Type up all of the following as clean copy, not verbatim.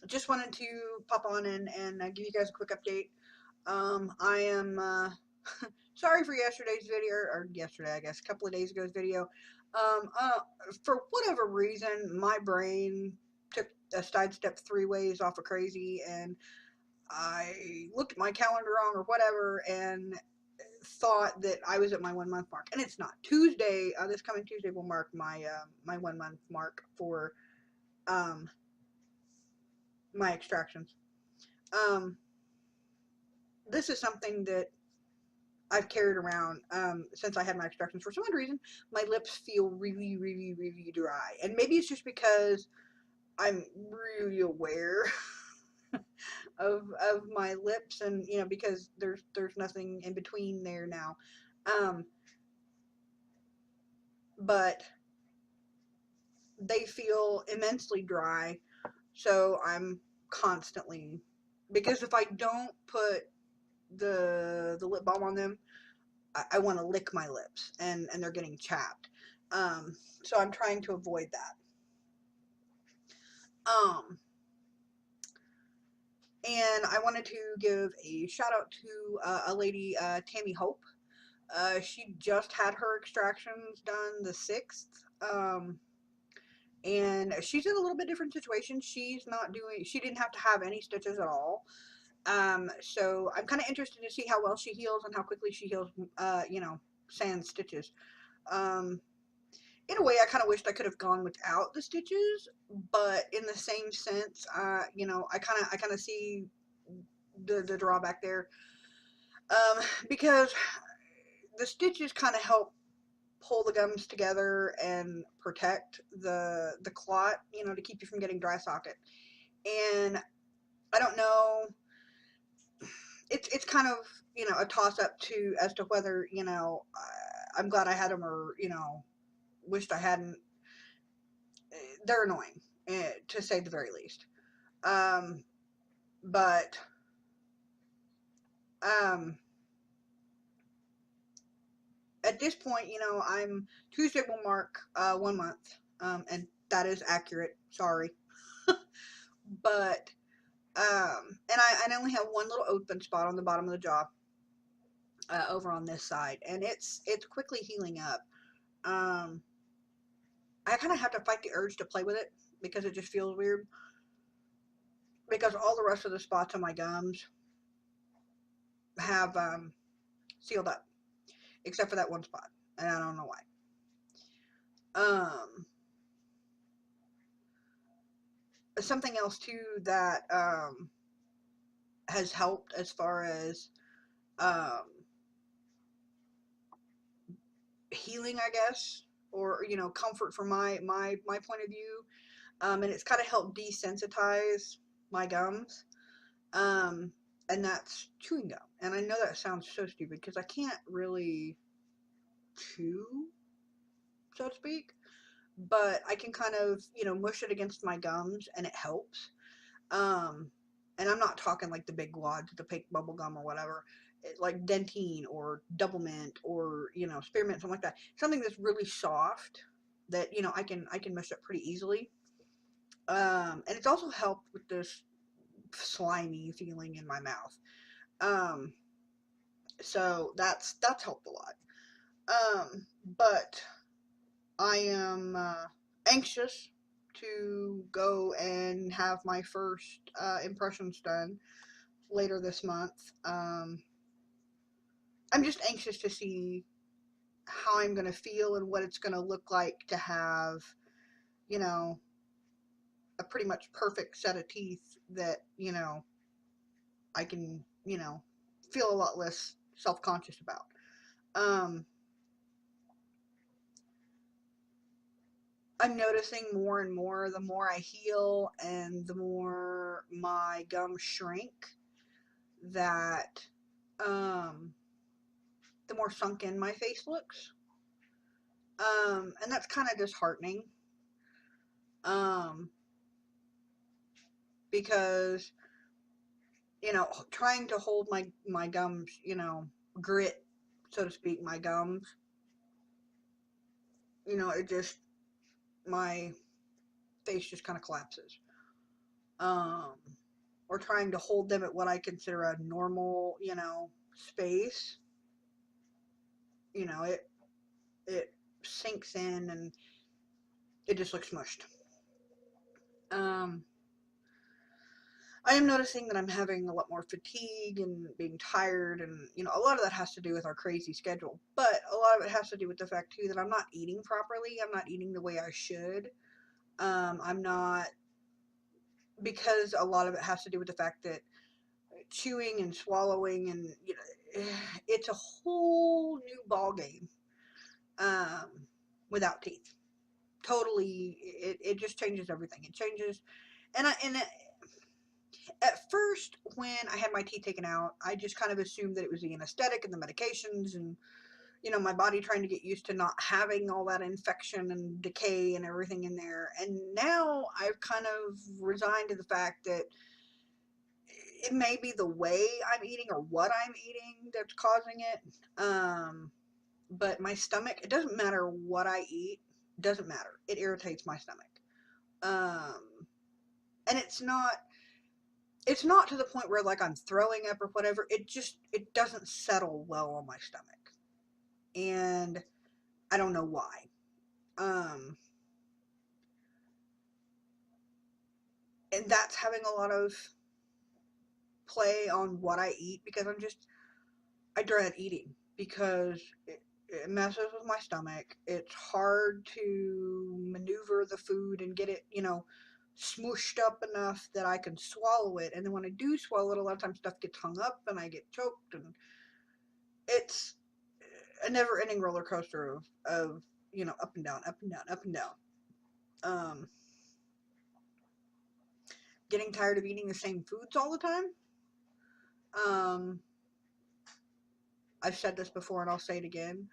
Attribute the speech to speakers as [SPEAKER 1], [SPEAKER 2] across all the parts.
[SPEAKER 1] Just wanted to pop on and give you guys a quick update. I am sorry for yesterday's video, or yesterday, I guess, a couple of days ago's video. For whatever reason, my brain took a sidestep 3 ways off of crazy, and I looked at my calendar wrong or whatever, and thought that I was at my 1 month mark, and it's not. Tuesday, this coming Tuesday will mark my 1 month mark for um, my extractions. Um, this is something that I've carried around since I had my extractions. For some odd reason, my lips feel really, really, really dry, and maybe it's just because I'm really aware of my lips, and because there's nothing in between there now. Um, but they feel immensely dry, so I'm constantly, because if I don't put the lip balm on them, I want to lick my lips, and they're getting chapped. So I'm trying to avoid that. Um, and I wanted to give a shout out to a lady, Tammy Hope. She just had her extractions done the 6th. And she's in a little bit different situation. She didn't have to have any stitches at all. So I'm kind of interested to see how well she heals and how quickly she heals, sans stitches. Um, in a way, I kind of wished I could have gone without the stitches, but in the same sense, I kind of see the drawback there, because the stitches kind of help pull the gums together and protect the clot, to keep you from getting dry socket. And I don't know, it's kind of a toss up to as to whether I'm glad I had them, or wished I hadn't. They're annoying, to say the very least. But um, at this point, I'm Tuesday will mark 1 month, and that is accurate. Sorry, but and I only have one little open spot on the bottom of the jaw, over on this side, and it's quickly healing up. Um, I kind of have to fight the urge to play with it because it just feels weird. Because all the rest of the spots on my gums have sealed up, except for that one spot, and I don't know why. Um, Something else too that has helped as far as um, healing, I guess, or comfort from my point of view, and it's kind of helped desensitize my gums, um, and that's chewing gum. And I know that sounds so stupid because I can't really chew, so to speak, but I can kind of mush it against my gums, and it helps. Um, and I'm not talking like the big wads, the fake bubble gum or whatever. Like dentine or double mint or spearmint, something like that. Something that's really soft that I can mush up pretty easily. And it's also helped with this slimy feeling in my mouth. Um, so that's helped a lot. But I am anxious to go and have my first impressions done later this month. I'm just anxious to see how I'm going to feel and what it's going to look like to have, you know, a pretty much perfect set of teeth that, I can, feel a lot less self-conscious about. Um, I'm noticing more and more the more I heal and the more my gums shrink, that um, the more sunken my face looks. And that's kind of disheartening, um, because trying to hold my gums, grit, so to speak, my gums, it just my face just kind of collapses. um, or trying to hold them at what I consider a normal, space, it sinks in and it just looks smushed. Um, I am noticing that I'm having a lot more fatigue and being tired, and a lot of that has to do with our crazy schedule. But a lot of it has to do with the fact too that I'm not eating properly. I'm not eating the way I should. I'm not, because a lot of it has to do with the fact that chewing and swallowing, and it's a whole new ball game um, without teeth. Totally, it just changes everything. It changes, and at first, when I had my teeth taken out, I just kind of assumed that it was the anesthetic and the medications, and my body trying to get used to not having all that infection and decay and everything in there. And now I've kind of resigned to the fact that it may be the way I'm eating or what I'm eating that's causing it. But my stomach, it doesn't matter what I eat, it doesn't matter. It irritates my stomach. And it's not to the point where like I'm throwing up or whatever. It doesn't settle well on my stomach. And I don't know why. Um, and that's having a lot of play on what I eat, because I dread eating because it messes with my stomach. It's hard to maneuver the food and get it, smooshed up enough that I can swallow it. And then when I do swallow it, a lot of times stuff gets hung up and I get choked, and it's a never ending roller coaster of up and down, up and down, up and down. Um, Getting tired of eating the same foods all the time. Um, I've said this before and I'll say it again.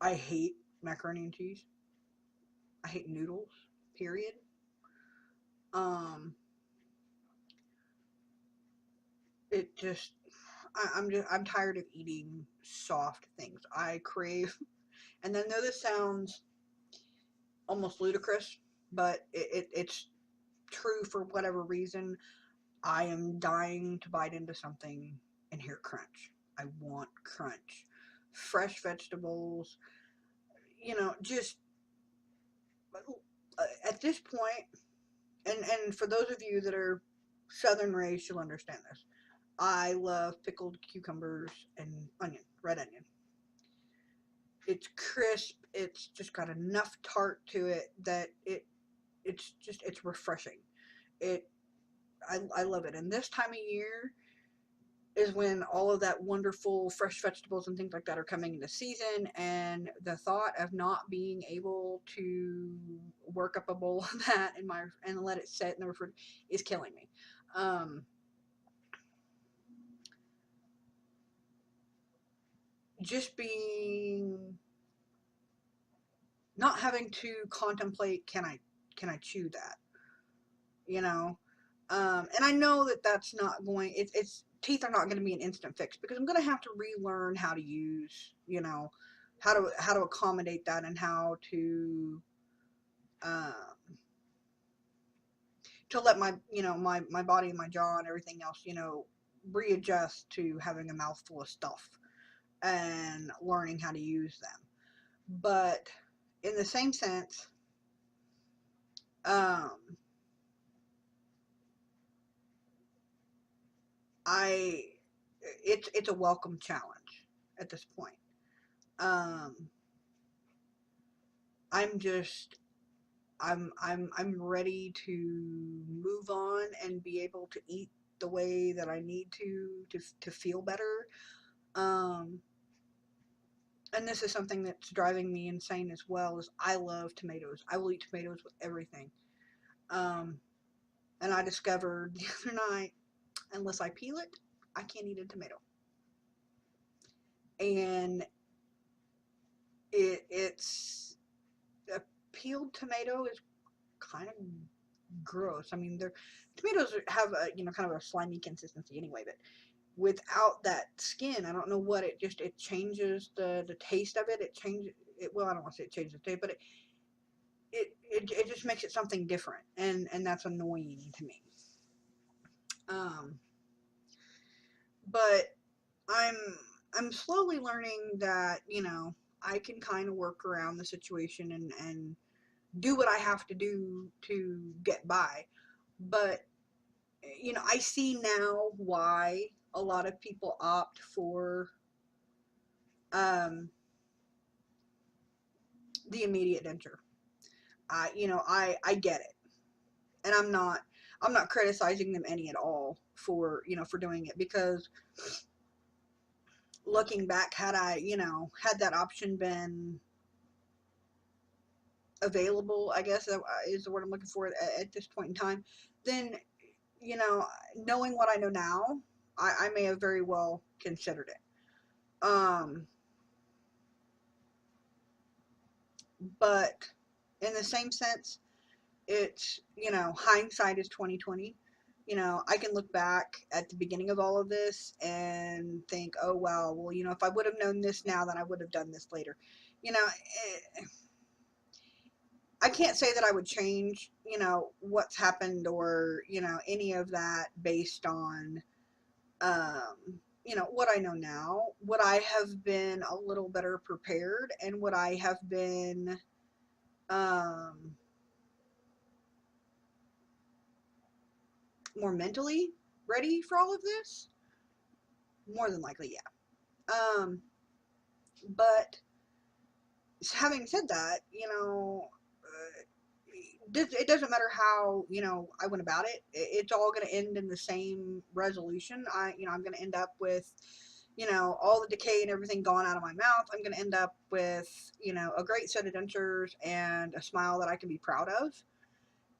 [SPEAKER 1] I hate macaroni and cheese. I hate noodles, period. Um, it just, I'm tired of eating soft things. I crave, and I know this sounds almost ludicrous, but it's true for whatever reason. I am dying to bite into something and hear crunch. I want crunch. Fresh vegetables, just at this point, and for those of you that are southern raised, you'll understand this. I love pickled cucumbers and red onion. It's crisp. It's just got enough tart to it that it's refreshing. It I love it. And this time of year is when all of that wonderful fresh vegetables and things like that are coming into season, and the thought of not being able to work up a bowl of that and let it sit in the refrigerator is killing me. Um, just being not having to contemplate, can I chew that, you know and I know that that's not going, it's teeth are not going to be an instant fix, because I'm going to have to relearn how to use, how to accommodate that, and how um to let my body and my jaw and everything else, readjust to having a mouthful of stuff and learning how to use them. But in the same sense, um I it's a welcome challenge at this point. Um, I'm just I'm ready to move on and be able to eat the way that I need to feel better. Um, and this is something that's driving me insane as well. Is I love tomatoes. I will eat tomatoes with everything. Um, and I discovered the other night, unless I peel it, I can't eat a tomato. And it's a peeled tomato is kind of gross. I mean, tomatoes have a kind of a slimy consistency anyway, but without that skin, I don't know what it changes the taste of it. It changes it. Well, I don't want to say it changes the taste, but it just makes it something different, and that's annoying to me. Um, but I'm I'm slowly learning that, I can kind of work around the situation and do what I have to do to get by. But I see now why a lot of people opt for um, the immediate denture. I get it, and I'm not criticizing them any at all for for doing it, because looking back, had I had that option been available, I guess is the word I'm looking for at this point in time, then you know knowing what I know now, I may have very well considered it. But in the same sense, it's hindsight is 2020. I can look back at the beginning of all of this and think, oh wow, well, if I would have known this now, then I would have done this later. I can't say that I would change what's happened, or any of that, based on what I know now. Would I have been a little better prepared, and would I have been um more mentally ready for all of this? More than likely, yeah. But having said that, it doesn't matter how I went about it. It's all going to end in the same resolution. I'm going to end up with all the decay and everything gone out of my mouth. I'm going to end up with a great set of dentures and a smile that I can be proud of,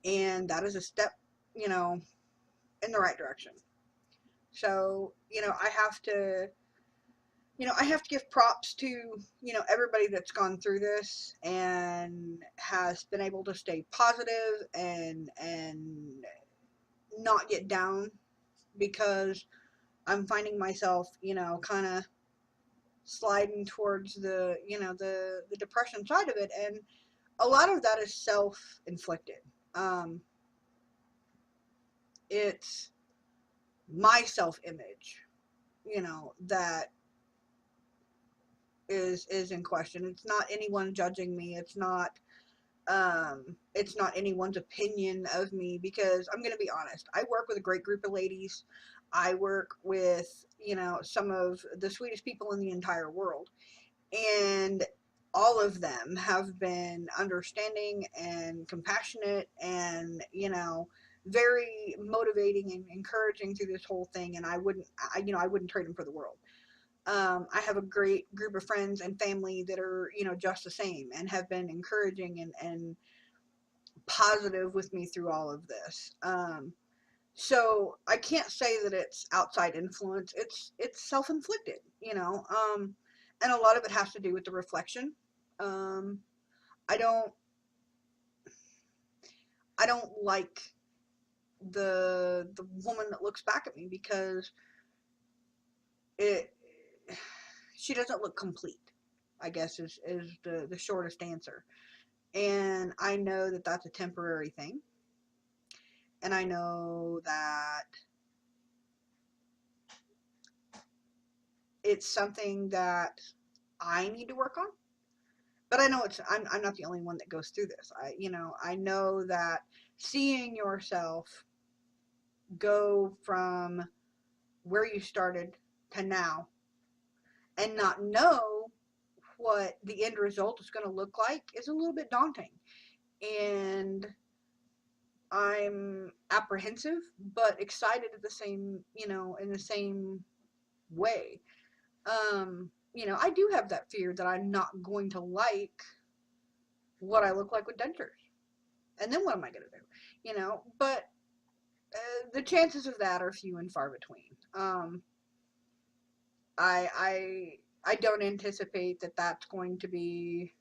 [SPEAKER 1] and that is a step you know in the right direction. So I have to give props to everybody that's gone through this and has been able to stay positive and not get down, because I'm finding myself kind of sliding towards the depression side of it, and a lot of that is self-inflicted. um it's my self-image that is in question. It's not anyone judging me. It's not anyone's opinion of me, because I'm going to be honest. I work with a great group of ladies. I work with some of the sweetest people in the entire world, and all of them have been understanding and compassionate, and very motivating and encouraging through this whole thing, and I wouldn't trade them for the world. I have a great group of friends and family that are, just the same, and have been encouraging and positive with me through all of this. So I can't say that it's outside influence. It's self-inflicted, and a lot of it has to do with the reflection. Um, I don't I don't like the woman that looks back at me, because it she doesn't look complete, I guess, is the shortest answer. And I know that that's a temporary thing. And I know that it's something that I need to work on. But I know I'm not the only one that goes through this. I know that seeing yourself go from where you started to now, and not know what the end result is going to look like, is a little bit daunting. And I'm apprehensive, but excited at the same, in the same way. I do have that fear that I'm not going to like what I look like with dentures. And then what am I going to do? But the chances of that are few and far between. I don't anticipate that that's going to be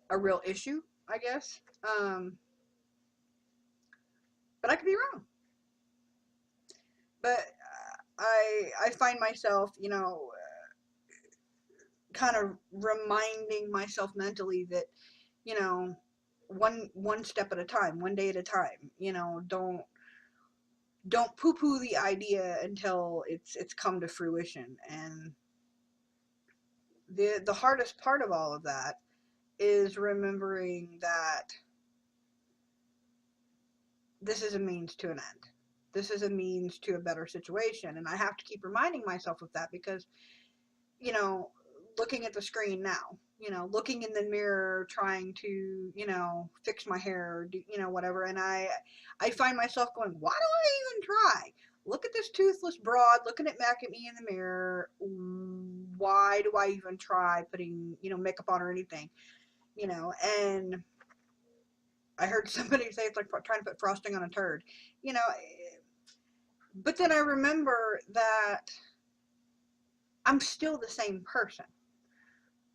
[SPEAKER 1] a real issue, I guess. But I could be wrong. But I find myself, kind of reminding myself mentally that, you know, one step at a time, one day at a time. You know, don't poo poo the idea until it's come to fruition. And the hardest part of all of that is remembering that this is a means to an end. This is a means to a better situation. And I have to keep reminding myself of that because, you know, looking at the screen now, you know, looking in the mirror, trying to, you know, fix my hair, or do, you know, whatever. And I find myself going, why do I even try? Look at this toothless broad looking back at me in the mirror. Why do I even try putting, you know, makeup on or anything? You know, and I heard somebody say it's like trying to put frosting on a turd, you know. But then I remember that I'm still the same person.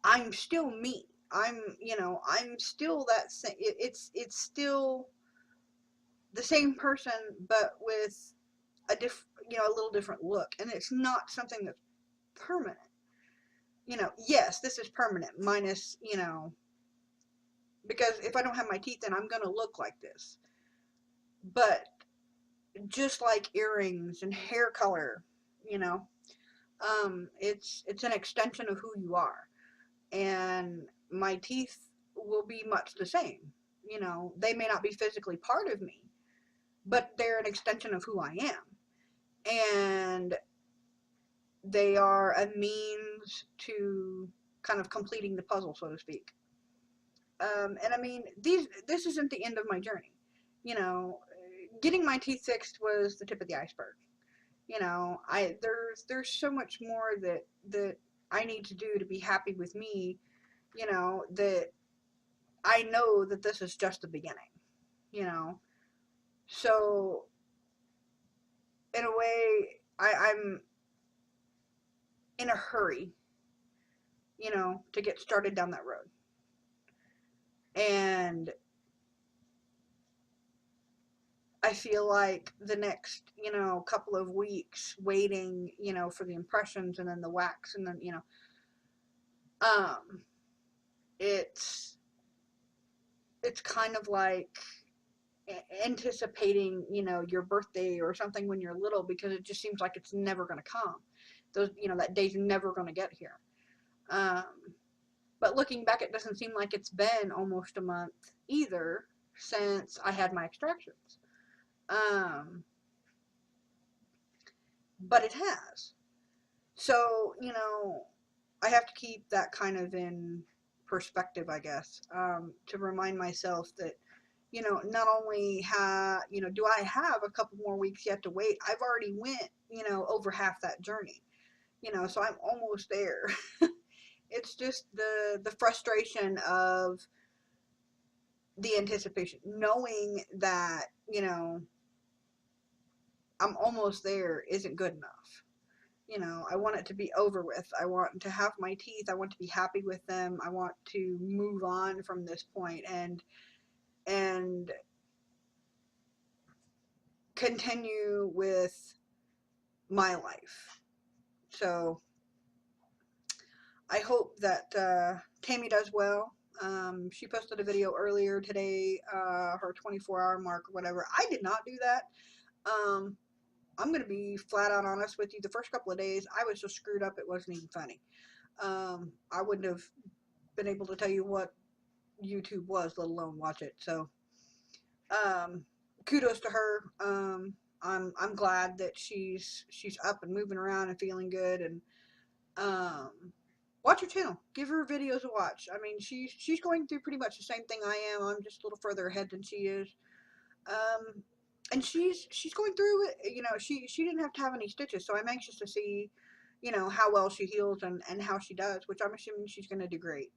[SPEAKER 1] I'm still me. You know, I'm still that same. It's still the same person, but with you know, a little different look, and it's not something that's permanent. You know, yes, this is permanent, minus, you know, because if I don't have my teeth in, I'm gonna look like this. But just like earrings and hair color, you know, it's an extension of who you are, and my teeth will be much the same. You know, they may not be physically part of me, but they're an extension of who I am, and they are a means to kind of completing the puzzle, so to speak. And I mean, this isn't the end of my journey. You know, getting my teeth fixed was the tip of the iceberg. You know, there's so much more that I need to do to be happy with me. You know, that I know that this is just the beginning. You know, so in a way, I'm in a hurry. You know, to get started down that road, and I feel like the next, you know, couple of weeks waiting, you know, for the impressions and then the wax and then, you know, um, it's kind of like anticipating, you know, your birthday or something when you're little, because it just seems like it's never going to come. Those, you know, that day's never going to get here. Um, but looking back, it doesn't seem like it's been almost a month either since I had my extractions. Um, but it has. So, you know, I have to keep that kind of in perspective, I guess, to remind myself that, you know, not only you know, do I have a couple more weeks yet to wait, I've already went, you know, over half that journey, you know, so I'm almost there. It's just the frustration of the anticipation, knowing that, you know, I'm almost there isn't good enough. You know, I want it to be over with. I want to have my teeth. I want to be happy with them. I want to move on from this point and continue with my life. So I hope that Tammy does well. She posted a video earlier today, her 24-hour mark or whatever. I did not do that. Um, I'm going to be flat out honest with you. The first couple of days, I was so screwed up, it wasn't even funny. I wouldn't have been able to tell you what YouTube was, let alone watch it. So, kudos to her. I'm glad that she's up and moving around and feeling good. And um, watch her channel. Give her videos a watch. I mean, she's going through pretty much the same thing I am. I'm just a little further ahead than she is. Um, and she's going through it. You know, she didn't have to have any stitches, so I'm anxious to see, you know, how well she heals and how she does, which I'm assuming she's going to do great.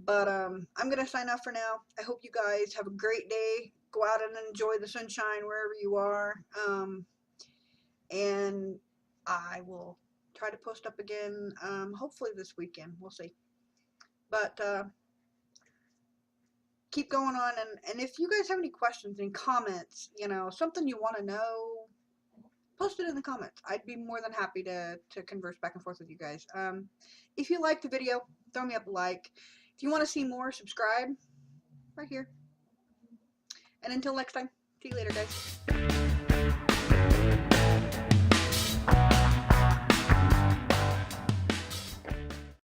[SPEAKER 1] But I'm going to sign off for now. I hope you guys have a great day. Go out and enjoy the sunshine wherever you are. And I will try to post up again, hopefully this weekend. We'll see. But keep going on. And if you guys have any questions, any comments, you know, something you want to know, post it in the comments. I'd be more than happy to converse back and forth with you guys. If you liked the video, throw me up a like. If you want to see more, subscribe right here. And until next time, see you later, guys.